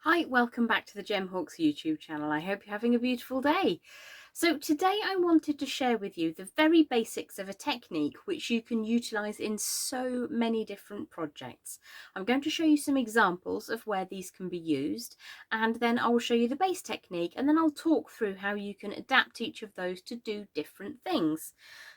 Hi, welcome back to the Gemhawks YouTube channel. I hope you're having a beautiful day. So today I wanted to share with you the very basics of a technique which you can utilise in so many different projects. I'm going to show you some examples of where these can be used, and then I will show you the base technique, and then I'll talk through how you can adapt each of those to do different things.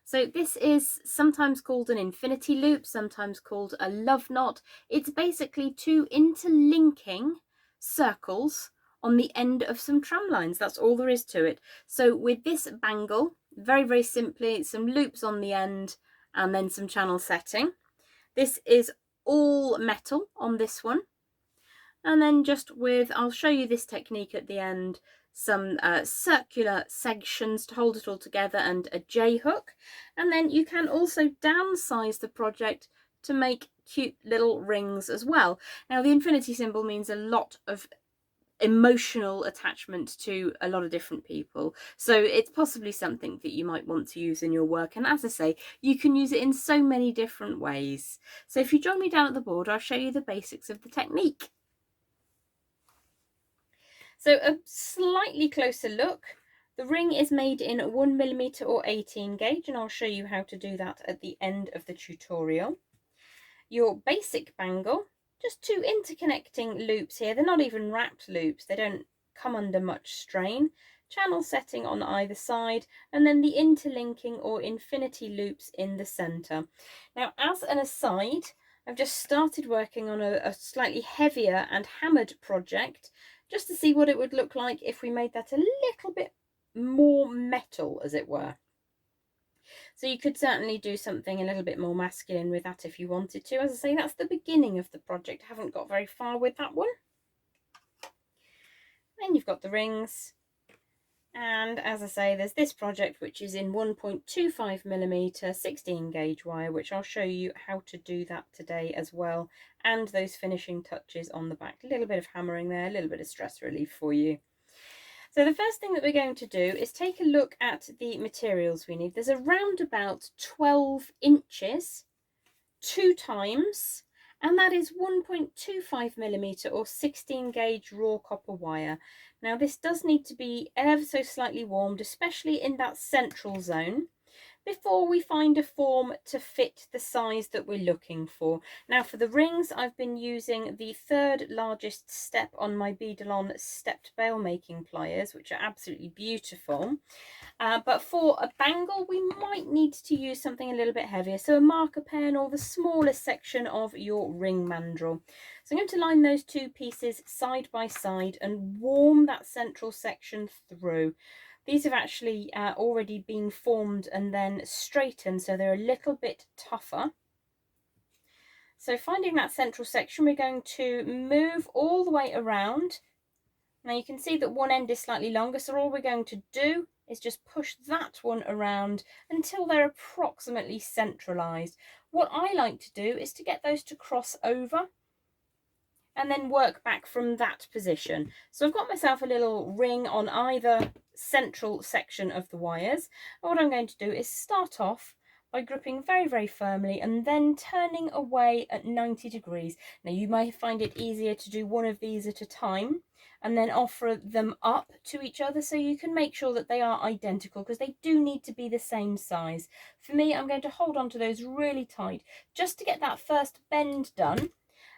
So this is sometimes called an infinity loop, sometimes called a love knot. It's basically two interlinking circles on the end of some tram lines. That's all there is to it. So with this bangle, very simply, some loops on the end and then some channel setting. This is all metal on this one. And then just with, I'll show you this technique at the end, some circular sections to hold it all together and a J-hook. And then you can also downsize the project to make cute little rings as well. Now the infinity symbol means a lot of emotional attachment to a lot of different people, so it's possibly something that you might want to use in your work, and as I say, you can use it in so many different ways. So if you join me down at the board, I'll show you the basics of the technique. So a slightly closer look. The ring is made in 1mm or 18 gauge, and I'll show you how to do that at the end of the tutorial. Your basic bangle, just two interconnecting loops here. They're not even wrapped loops, they don't come under much strain. Channel setting on either side, and then the interlinking or infinity loops in the centre. Now, as an aside, I've just started working on a slightly heavier and hammered project, just to see what it would look like if we made that a little bit more metal, as it were. So you could certainly do something a little bit more masculine with that if you wanted to. As I say, that's the beginning of the project. I haven't got very far with that one. Then you've got the rings. And as I say, there's this project which is in 1.25mm 16 gauge wire, which I'll show you how to do that today as well. And those finishing touches on the back. A little bit of hammering there, a little bit of stress relief for you. So the first thing that we're going to do is take a look at the materials we need. There's around about 12 inches, 2 times, and that is 1.25mm or 16 gauge raw copper wire. Now this does need to be ever so slightly warmed, especially in that central zone, before we find a form to fit the size that we're looking for. Now for the rings, I've been using the third largest step on my Beadalon stepped bail making pliers, which are absolutely beautiful. But for a bangle, we might need to use something a little bit heavier, so a marker pen or the smallest section of your ring mandrel. So I'm going to line those two pieces side by side and warm that central section through. These have actually already been formed and then straightened, so they're a little bit tougher. So finding that central section, we're going to move all the way around. Now you can see that one end is slightly longer, so all we're going to do is just push that one around until they're approximately centralised. What I like to do is to get those to cross over and then work back from that position. So I've got myself a little ring on either central section of the wires. And what I'm going to do is start off by gripping very firmly and then turning away at 90 degrees. Now you might find it easier to do one of these at a time and then offer them up to each other, so you can make sure that they are identical, because they do need to be the same size. For me, I'm going to hold on to those really tight just to get that first bend done,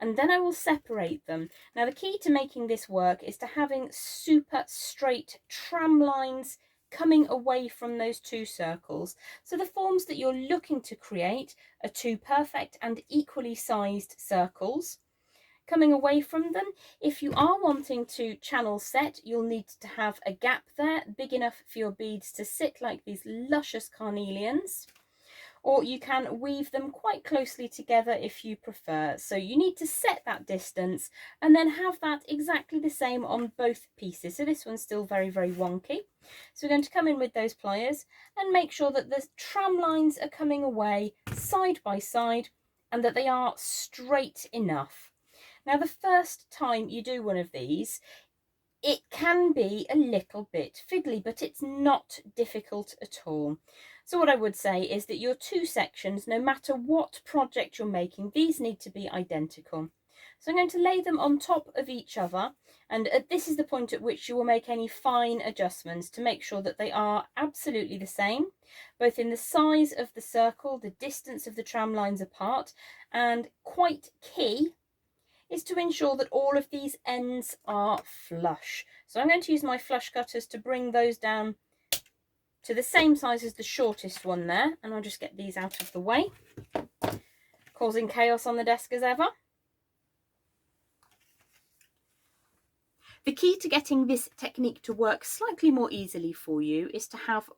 and then I will separate them. Now the key to making this work is to having super straight tram lines coming away from those two circles. So the forms that you're looking to create are two perfect and equally sized circles. Coming away from them, if you are wanting to channel set, you'll need to have a gap there big enough for your beads to sit like these luscious carnelians. Or you can weave them quite closely together if you prefer. So you need to set that distance and then have that exactly the same on both pieces. So this one's still very wonky. So we're going to come in with those pliers and make sure that the tram lines are coming away side by side and that they are straight enough. Now the first time you do one of these, it can be a little bit fiddly, but it's not difficult at all. So what I would say is that your two sections, no matter what project you're making, these need to be identical. So I'm going to lay them on top of each other, and this is the point at which you will make any fine adjustments to make sure that they are absolutely the same, both in the size of the circle, the distance of the tram lines apart, and quite key is to ensure that all of these ends are flush. So I'm going to use my flush cutters to bring those down to the same size as the shortest one there, and I'll just get these out of the way, causing chaos on the desk as ever. The key to getting this technique to work slightly more easily for you is to have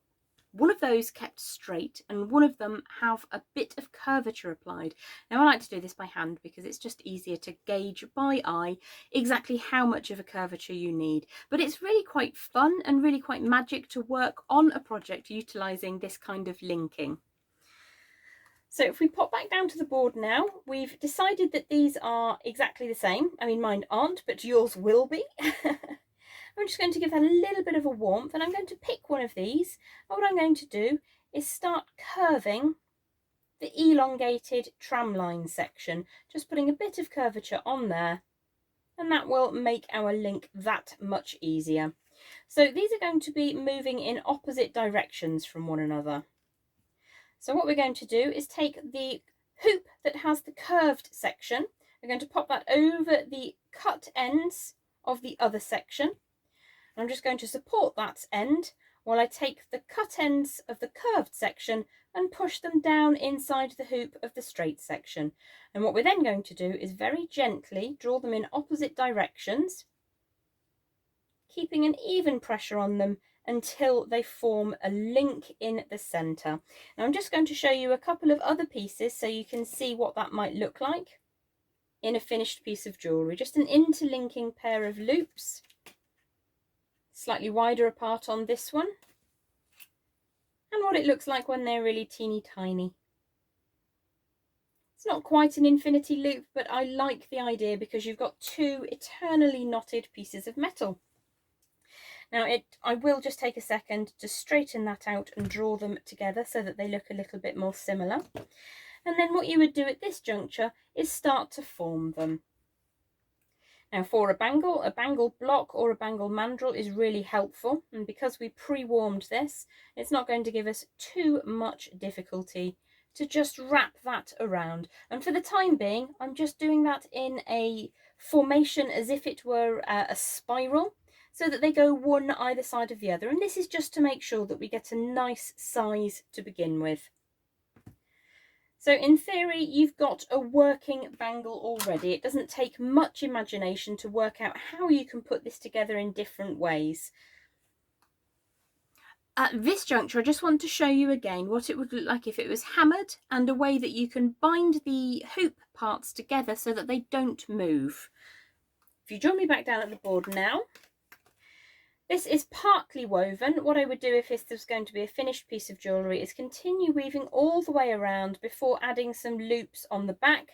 one of those kept straight and one of them have a bit of curvature applied. Now I like to do this by hand because it's just easier to gauge by eye exactly how much of a curvature you need. But it's really quite fun and really quite magic to work on a project utilising this kind of linking. So if we pop back down to the board now, we've decided that these are exactly the same. I mean, mine aren't, but yours will be. I'm just going to give that a little bit of a warmth, and I'm going to pick one of these. And what I'm going to do is start curving the elongated tramline section, just putting a bit of curvature on there, and that will make our link that much easier. So these are going to be moving in opposite directions from one another. So what we're going to do is take the hoop that has the curved section, we're going to pop that over the cut ends of the other section. And I'm just going to support that end while I take the cut ends of the curved section and push them down inside the hoop of the straight section. And what we're then going to do is very gently draw them in opposite directions, keeping an even pressure on them until they form a link in the centre. Now I'm just going to show you a couple of other pieces so you can see what that might look like in a finished piece of jewellery. Just an interlinking pair of loops, slightly wider apart on this one, and what it looks like when they're really teeny tiny. It's not quite an infinity loop, but I like the idea because you've got two eternally knotted pieces of metal. Now I will just take a second to straighten that out and draw them together so that they look a little bit more similar. And then what you would do at this juncture is start to form them. Now for a bangle block or a bangle mandrel is really helpful, and because we pre-warmed this, it's not going to give us too much difficulty to just wrap that around. And for the time being, I'm just doing that in a formation as if it were a spiral, so that they go one either side of the other. And this is just to make sure that we get a nice size to begin with. So in theory, you've got a working bangle already. It doesn't take much imagination to work out how you can put this together in different ways. At this juncture, I just want to show you again what it would look like if it was hammered, and a way that you can bind the hoop parts together so that they don't move. If you join me back down at the board now, this is partly woven. What I would do if this was going to be a finished piece of jewellery is continue weaving all the way around before adding some loops on the back,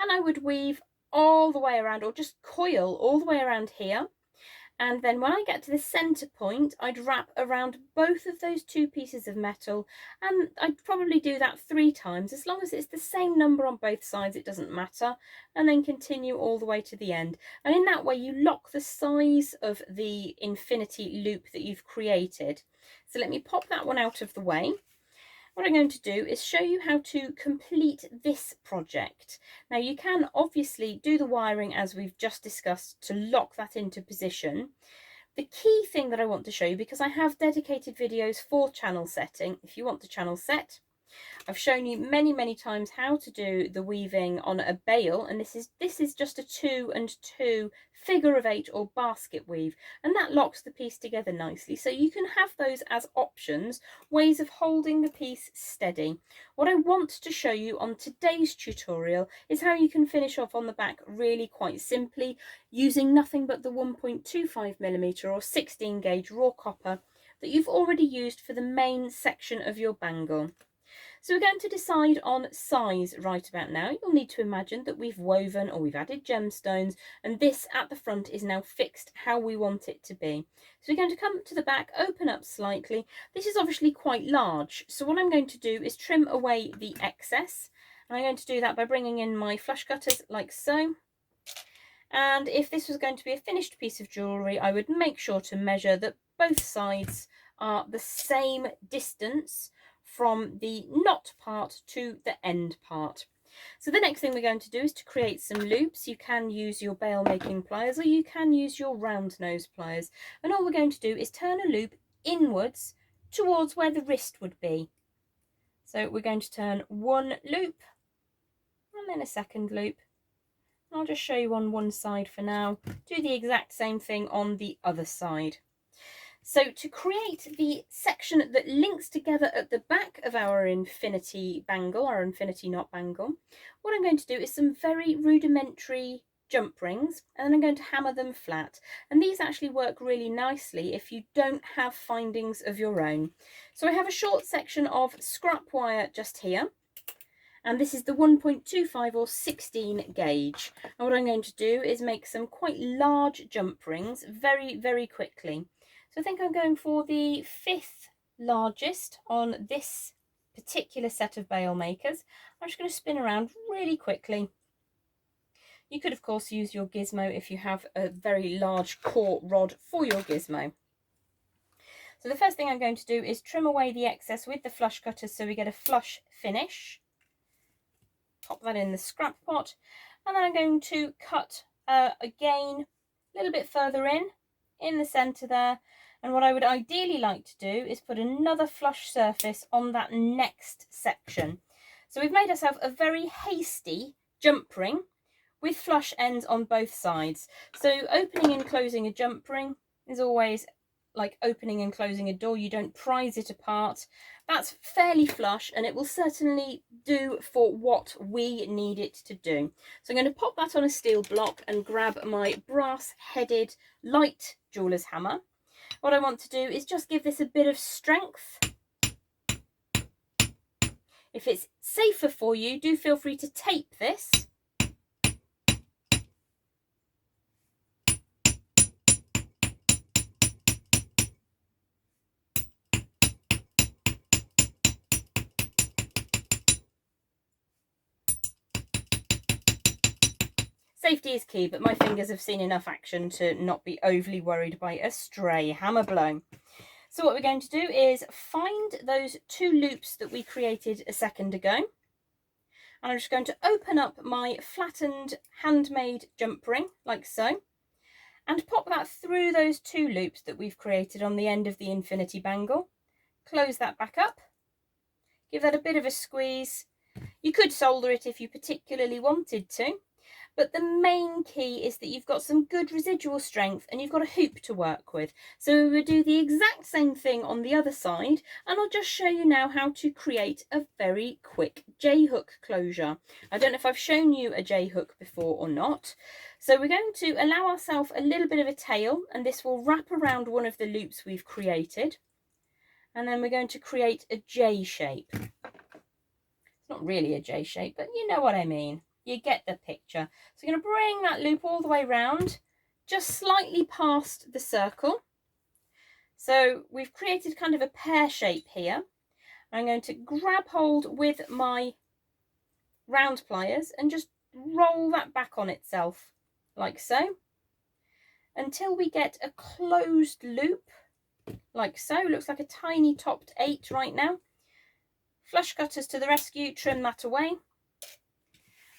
and I would weave all the way around, or just coil all the way around here. And then when I get to the centre point, I'd wrap around both of those two pieces of metal, and I'd probably do that 3 times. As long as it's the same number on both sides, it doesn't matter. And then continue all the way to the end. And in that way, you lock the size of the infinity loop that you've created. So let me pop that one out of the way. What I'm going to do is show you how to complete this project. Now you can obviously do the wiring as we've just discussed to lock that into position. The key thing that I want to show you, because I have dedicated videos for channel setting, if you want to channel set, I've shown you many times how to do the weaving on a bale, and this is just a 2 and 2 figure of 8 or basket weave, and that locks the piece together nicely. So you can have those as options, ways of holding the piece steady. What I want to show you on today's tutorial is how you can finish off on the back really quite simply, using nothing but the 1.25mm or 16 gauge raw copper that you've already used for the main section of your bangle. So we're going to decide on size right about now. You'll need to imagine that we've woven or we've added gemstones, and this at the front is now fixed how we want it to be. So we're going to come to the back, open up slightly. This is obviously quite large, so what I'm going to do is trim away the excess. And I'm going to do that by bringing in my flush cutters like so. And if this was going to be a finished piece of jewellery, I would make sure to measure that both sides are the same distance from the knot part to the end part. So the next thing we're going to do is to create some loops. You can use your bail making pliers or you can use your round nose pliers. And all we're going to do is turn a loop inwards towards where the wrist would be. So we're going to turn one loop and then a second loop. I'll just show you on one side for now. Do the exact same thing on the other side. So to create the section that links together at the back of our infinity bangle, our infinity knot bangle, what I'm going to do is some very rudimentary jump rings, and then I'm going to hammer them flat. And these actually work really nicely if you don't have findings of your own. So I have a short section of scrap wire just here. And this is the 1.25 or 16 gauge. And what I'm going to do is make some quite large jump rings very, very quickly. So I think I'm going for the 5th largest on this particular set of bail makers. I'm just going to spin around really quickly. You could of course use your gizmo if you have a very large core rod for your gizmo. So the first thing I'm going to do is trim away the excess with the flush cutters so we get a flush finish. Pop that in the scrap pot, and then I'm going to cut again a little bit further in the centre there. And what I would ideally like to do is put another flush surface on that next section. So we've made ourselves a very hasty jump ring with flush ends on both sides. So opening and closing a jump ring is always like opening and closing a door. You don't prise it apart. That's fairly flush and it will certainly do for what we need it to do. So I'm going to pop that on a steel block and grab my brass headed light jeweller's hammer. What I want to do is just give this a bit of strength. If it's safer for you, do feel free to tape this. Safety is key, but my fingers have seen enough action to not be overly worried by a stray hammer blow. So what we're going to do is find those 2 loops that we created a second ago. And I'm just going to open up my flattened handmade jump ring, like so, and pop that through those 2 loops that we've created on the end of the infinity bangle. Close that back up. Give that a bit of a squeeze. You could solder it if you particularly wanted to. But the main key is that you've got some good residual strength and you've got a hoop to work with. So we'll do the exact same thing on the other side, and I'll just show you now how to create a very quick J-hook closure. I don't know if I've shown you a J-hook before or not. So we're going to allow ourselves a little bit of a tail, and this will wrap around one of the loops we've created. And then we're going to create a J shape. It's not really a J shape, but you know what I mean. You get the picture. So I'm going to bring that loop all the way round, just slightly past the circle. So we've created kind of a pear shape here. I'm going to grab hold with my round pliers and just roll that back on itself, like so, until we get a closed loop, like so. Looks like a tiny topped 8 right now. Flush cutters to the rescue, trim that away.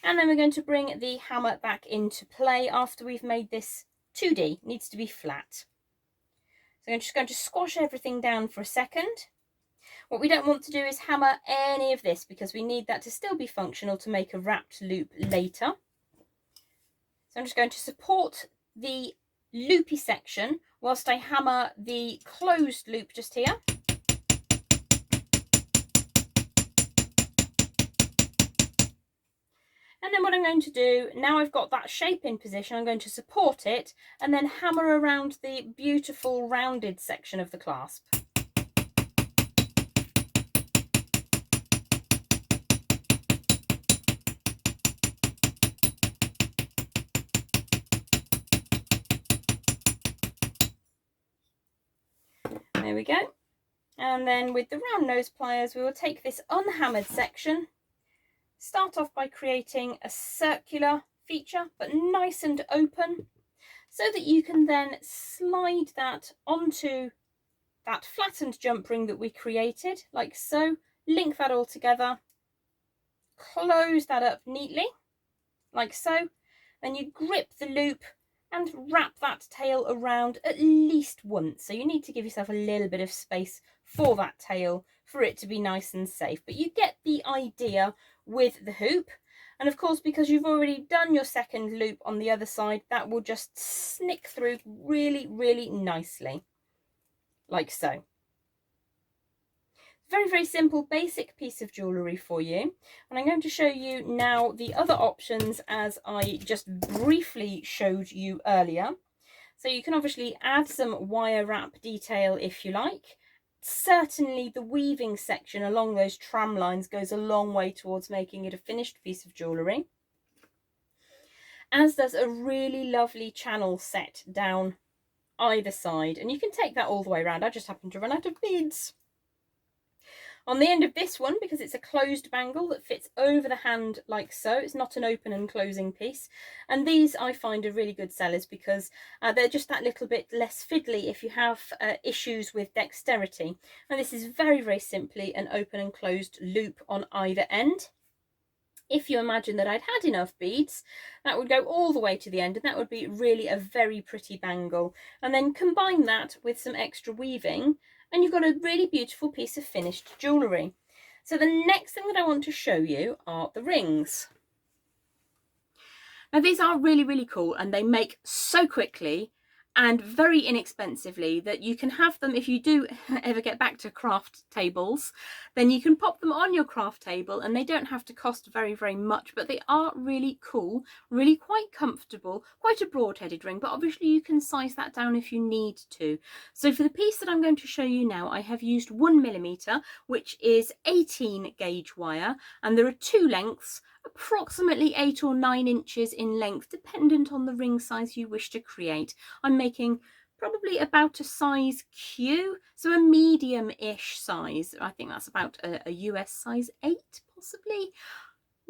And then we're going to bring the hammer back into play after we've made this 2D. It needs to be flat. So I'm just going to squash everything down for a second. What we don't want to do is hammer any of this because we need that to still be functional to make a wrapped loop later. So I'm just going to support the loopy section whilst I hammer the closed loop just here. And then what I'm going to do, now I've got that shape in position, I'm going to support it and then hammer around the beautiful rounded section of the clasp. There we go. And then with the round nose pliers, we will take this unhammered section, start off by creating a circular feature, but nice and open, so that you can then slide that onto that flattened jump ring that we created, like so. Link that all together, close that up neatly, like so. Then you grip the loop and wrap that tail around at least once. So you need to give yourself a little bit of space for that tail for it to be nice and safe. But you get the idea with the hoop. And of course, because you've already done your second loop on the other side, that will just snick through really, really nicely, like so. Very, very simple, basic piece of jewellery for you. And I'm going to show you now the other options as I just briefly showed you earlier. So you can obviously add some wire wrap detail if you like. Certainly the weaving section along those tram lines goes a long way towards making it a finished piece of jewellery. As does a really lovely channel set down either side. And you can take that all the way around. I just happen to run out of beads. On the end of this one, because it's a closed bangle that fits over the hand like so, it's not an open and closing piece. And these I find are really good sellers because they're just that little bit less fiddly if you have issues with dexterity. And this is very, very simply an open and closed loop on either end. If you imagine that I'd had enough beads, that would go all the way to the end, and that would be really a very pretty bangle. And then combine that with some extra weaving, and you've got a really beautiful piece of finished jewellery. So the next thing that I want to show you are the rings. Now these are really, really cool, and they make so quickly and very inexpensively that you can have them, if you do ever get back to craft tables, then you can pop them on your craft table and they don't have to cost very, very much, but they are really cool, really quite comfortable, quite a broad-headed ring, but obviously you can size that down if you need to. So for the piece that I'm going to show you now, I have used 1mm, which is 18 gauge wire, and there are two lengths, approximately 8 or 9 inches in length, dependent on the ring size you wish to create. I'm making probably about a size Q, so a medium-ish size. I think that's about a US size 8, possibly.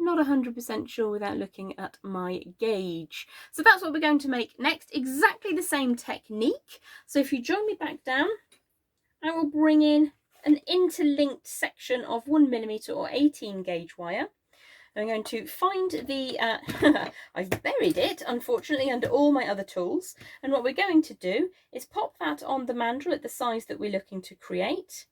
Not 100% sure without looking at my gauge. So that's what we're going to make next. Exactly the same technique. So if you join me back down, I will bring in an interlinked section of 1mm or 18 gauge wire. I'm going to find the, I've buried it, unfortunately, under all my other tools. And what we're going to do is pop that on the mandrel at the size that we're looking to create.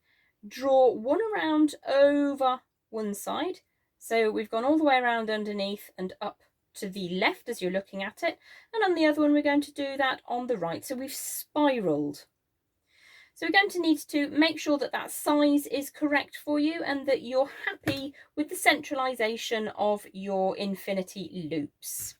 Draw one around over one side. So we've gone all the way around underneath and up to the left as you're looking at it. And on the other one, we're going to do that on the right. So we've spiraled. So we're going to need to make sure that that size is correct for you and that you're happy with the centralisation of your infinity loops.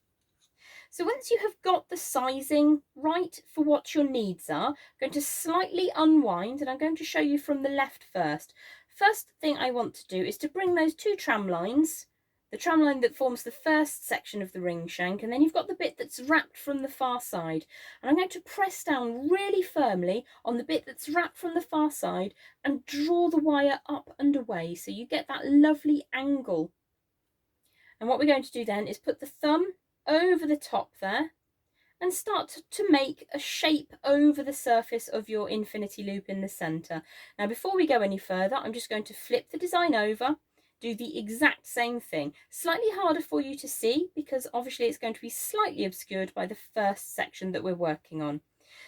So once you have got the sizing right for what your needs are, I'm going to slightly unwind, and I'm going to show you from the left first. First thing I want to do is to bring those two tram lines, the tram line that forms the first section of the ring shank, and then you've got the bit that's wrapped from the far side. And I'm going to press down really firmly on the bit that's wrapped from the far side and draw the wire up and away so you get that lovely angle. And what we're going to do then is put the thumb over the top there and start to make a shape over the surface of your infinity loop in the centre. Now before we go any further, I'm just going to flip the design over, do the exact same thing. Slightly harder for you to see because obviously it's going to be slightly obscured by the first section that we're working on.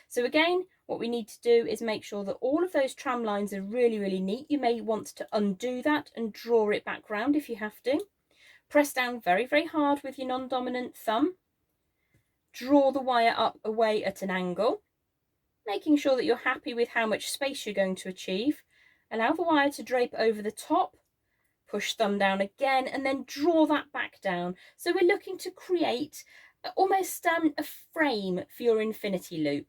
So again, what we need to do is make sure that all of those tram lines are really, really neat. You may want to undo that and draw it back round if you have to. Press down very, very hard with your non-dominant thumb. Draw the wire up away at an angle, making sure that you're happy with how much space you're going to achieve. Allow the wire to drape over the top. Push thumb down again and then draw that back down. So we're looking to create almost a frame for your infinity loop.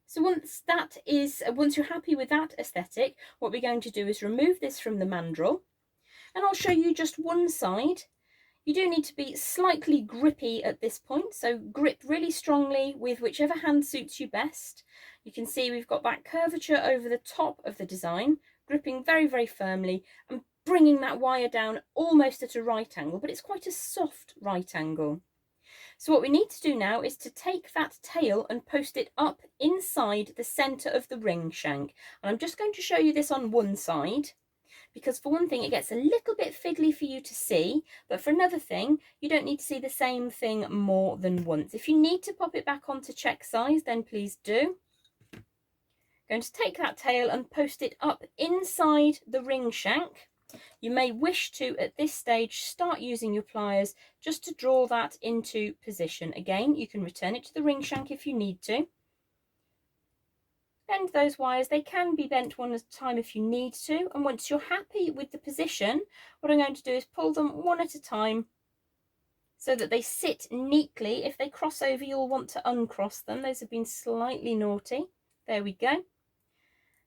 So once you're happy with that aesthetic, what we're going to do is remove this from the mandrel, and I'll show you just one side. You do need to be slightly grippy at this point, so grip really strongly with whichever hand suits you best. You can see we've got that curvature over the top of the design, gripping very, very firmly and bringing that wire down almost at a right angle, but it's quite a soft right angle. So what we need to do now is to take that tail and post it up inside the centre of the ring shank. And I'm just going to show you this on one side, because for one thing it gets a little bit fiddly for you to see, but for another thing you don't need to see the same thing more than once. If you need to pop it back onto check size, then please do. Going to take that tail and post it up inside the ring shank. You may wish to, at this stage, start using your pliers just to draw that into position. Again, you can return it to the ring shank if you need to. Bend those wires. They can be bent one at a time if you need to. And once you're happy with the position, what I'm going to do is pull them one at a time so that they sit neatly. If they cross over, you'll want to uncross them. Those have been slightly naughty. There we go.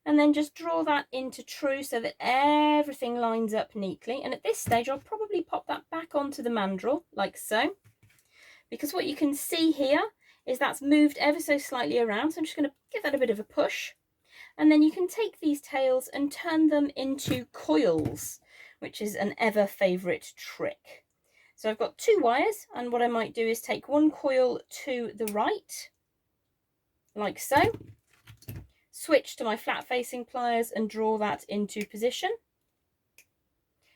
And then just draw that into true so that everything lines up neatly. And at this stage, I'll probably pop that back onto the mandrel, like so. Because what you can see here is that's moved ever so slightly around. So I'm just going to give that a bit of a push. And then you can take these tails and turn them into coils, which is an ever favourite trick. So I've got 2 wires, and what I might do is take one coil to the right, like so. Switch to my flat facing pliers and draw that into position,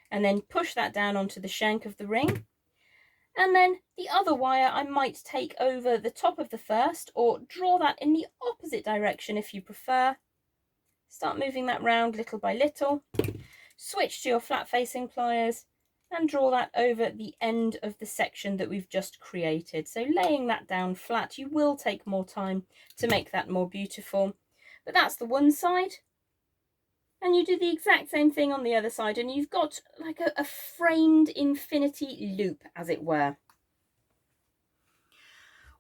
and then push that down onto the shank of the ring. And then the other wire I might take over the top of the first, or draw that in the opposite direction if you prefer. Start moving that round little by little. Switch to your flat facing pliers and draw that over the end of the section that we've just created. So laying that down flat, you will take more time to make that more beautiful. But that's the one side, and you do the exact same thing on the other side, and you've got like a framed infinity loop, as it were.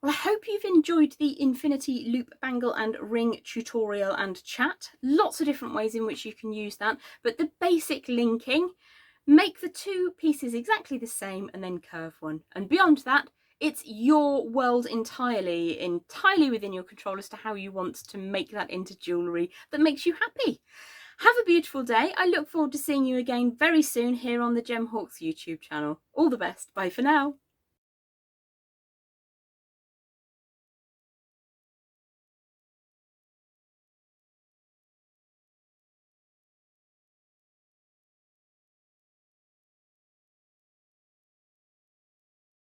Well, I hope you've enjoyed the infinity loop bangle and ring tutorial and chat. Lots of different ways in which you can use that, but the basic linking, make the 2 pieces exactly the same and then curve one. And beyond that, it's your world entirely within your control as to how you want to make that into jewellery that makes you happy. Have a beautiful day. I look forward to seeing you again very soon here on the Gemhawks YouTube channel. All the best. Bye for now.